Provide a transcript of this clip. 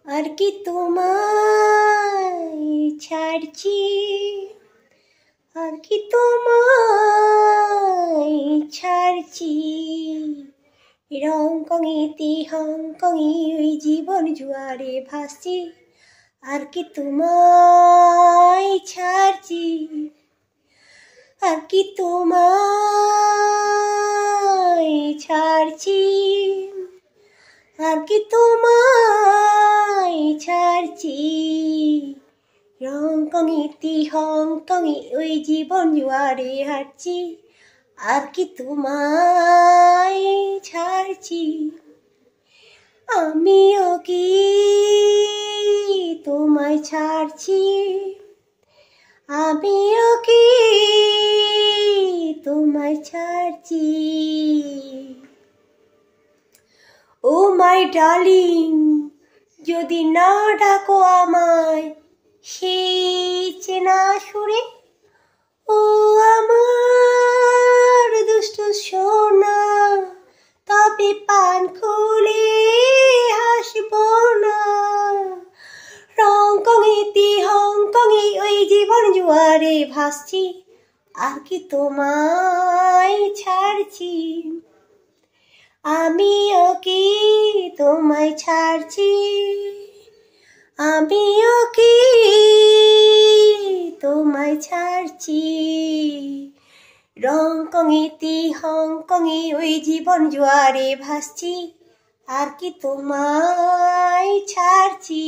আর কি তোমায় ছাড়ছি, আর কি তোমায় ছাড়ছি। রংকঙেতে হংকঙে ওই জীবন জুয়ারে ভাসছি, আর কি তোমায় ছাড়ছি, আর কি তোমায় ছাড়ছি, আর কি তোমায় ছাড়ছি। রংকঙেতে হংকঙে ওই জীবন জুয়ারে হাঁটছি, আর কি তোমায় ছাড়ছি। আমিও কি তোমায় ছাড়ছি, আমিও কি তোমায় ছাড়ছি। ও মাই ডার্লিং, যদি না ডাকো আমায় সেই চেনা সুরে, ও আমার দুষ্ট সোনা, তবে পান খুলে হাসব না। রংকঙেতে হংকঙে ওই জীবন জুয়ারে ভাসছি, আর কি তোমায় ছাড়ছি। আমিও কি তোমায় ছাড়ছি, আমিও কি তোমায় ছাড়ছি। রংকঙেতে হংকঙে ওই জীবন জুয়ারে ভাসছি, আর কি তোমায় ছাড়ছি।